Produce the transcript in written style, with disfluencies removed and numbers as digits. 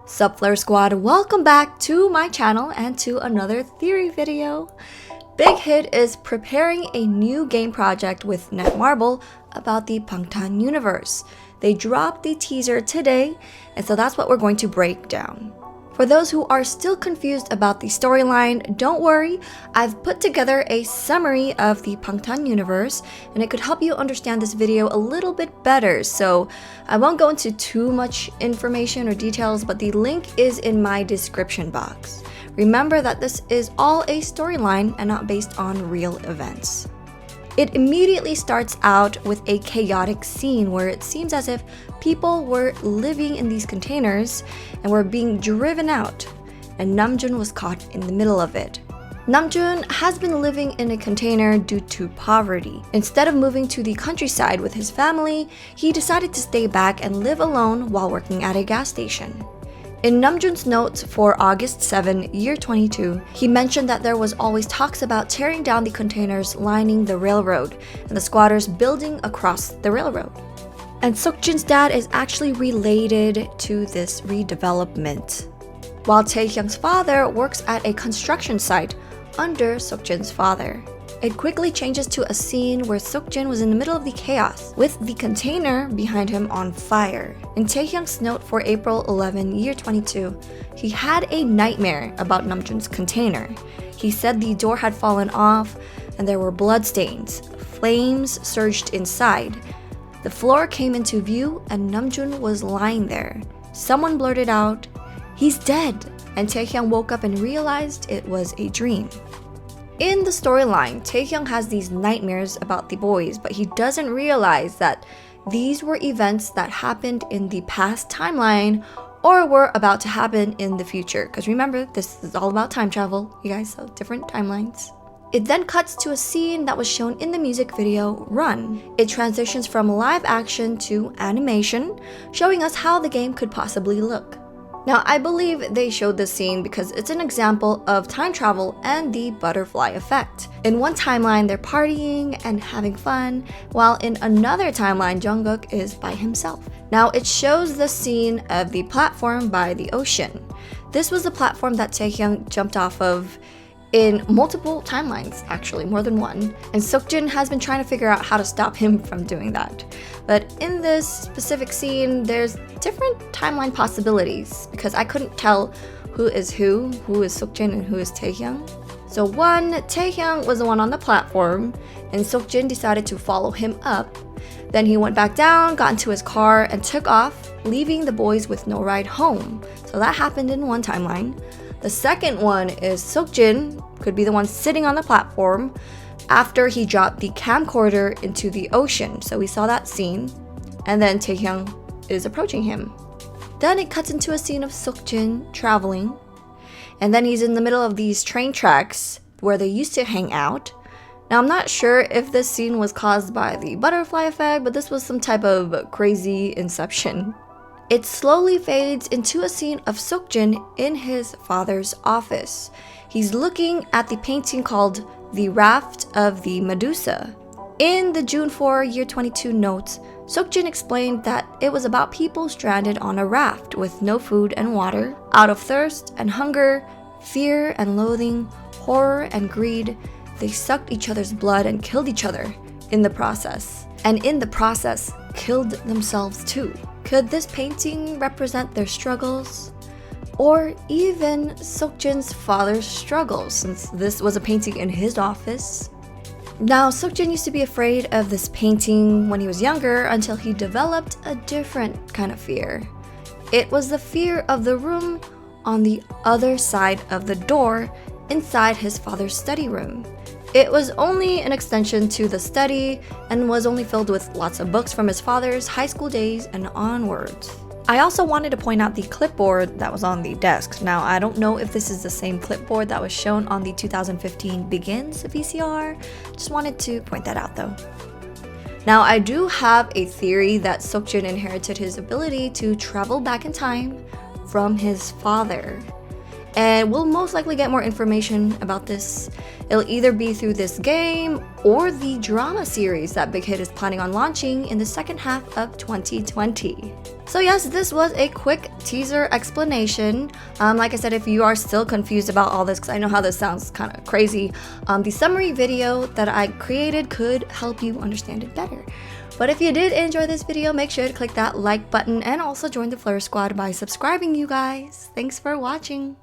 Sup Flare Squad, welcome back to my channel and to another theory video. Big Hit is preparing a new game project with Netmarble about the Bangtan universe. They dropped the teaser today, and so that's what we're going to break down. For those who are still confused about the storyline, don't worry, I've put together a summary of the Bangtan universe and it could help you understand this video a little bit better, so I won't go into too much information or details, but the link is in my description box. Remember that this is all a storyline and not based on real events. It immediately starts out with a chaotic scene where it seems as if people were living in these containers and were being driven out, and Namjoon was caught in the middle of it. Namjoon has been living in a container due to poverty. Instead of moving to the countryside with his family, he decided to stay back and live alone while working at a gas station. In Namjoon's notes for August 7, year 22, he mentioned that there was always talks about tearing down the containers lining the railroad and the squatters building across the railroad. And Seokjin's dad is actually related to this redevelopment, while Taehyung's father works at a construction site under Seokjin's father. It quickly changes to a scene where Seokjin was in the middle of the chaos, with the container behind him on fire. In Taehyung's note for April 11, year 22, he had a nightmare about Namjoon's container. He said the door had fallen off and there were bloodstains. Flames surged inside. The floor came into view and Namjoon was lying there. Someone blurted out, "He's dead!" and Taehyung woke up and realized it was a dream. In the storyline, Taehyung has these nightmares about the boys, but he doesn't realize that these were events that happened in the past timeline or were about to happen in the future. Because remember, this is all about time travel, you guys, so different timelines. It then cuts to a scene that was shown in the music video, Run. It transitions from live action to animation, showing us how the game could possibly look. Now, I believe they showed this scene because it's an example of time travel and the butterfly effect. In one timeline, they're partying and having fun, while in another timeline, Jungkook is by himself. Now, it shows the scene of the platform by the ocean. This was the platform that Taehyung jumped off of in multiple timelines, actually, more than one. And Seokjin has been trying to figure out how to stop him from doing that. But in this specific scene, there's different timeline possibilities because I couldn't tell who is Seokjin and who is Taehyung. So one, Taehyung was the one on the platform and Seokjin decided to follow him up. Then he went back down, got into his car and took off, leaving the boys with no ride home. So that happened in one timeline. The second one is Seokjin could be the one sitting on the platform after he dropped the camcorder into the ocean. So we saw that scene. And then Taehyung is approaching him. Then it cuts into a scene of Seokjin traveling. And then he's in the middle of these train tracks where they used to hang out. Now I'm not sure if this scene was caused by the butterfly effect, but this was some type of crazy inception. It slowly fades into a scene of Seokjin in his father's office. He's looking at the painting called The Raft of the Medusa. In the June 4, year 22 notes, Seokjin explained that it was about people stranded on a raft with no food and water, out of thirst and hunger, fear and loathing, horror and greed. They sucked each other's blood and killed each other in the process. And in the process, killed themselves too. Could this painting represent their struggles? Or even Seokjin's father's struggles, since this was a painting in his office? Now, Seokjin used to be afraid of this painting when he was younger until he developed a different kind of fear. It was the fear of the room on the other side of the door inside his father's study room. It was only an extension to the study and was only filled with lots of books from his father's high school days and onwards. I also wanted to point out the clipboard that was on the desk. Now, I don't know if this is the same clipboard that was shown on the 2015 Begins VCR. Just wanted to point that out though. Now, I do have a theory that Seokjin inherited his ability to travel back in time from his father. And we'll most likely get more information about this. It'll either be through this game or the drama series that Big Hit is planning on launching in the second half of 2020. So yes, this was a quick teaser explanation. Like I said, if you are still confused about all this, because I know how this sounds kind of crazy, the summary video that I created could help you understand it better. But if you did enjoy this video, make sure to click that like button and also join the Fleur Squad by subscribing, you guys. Thanks for watching.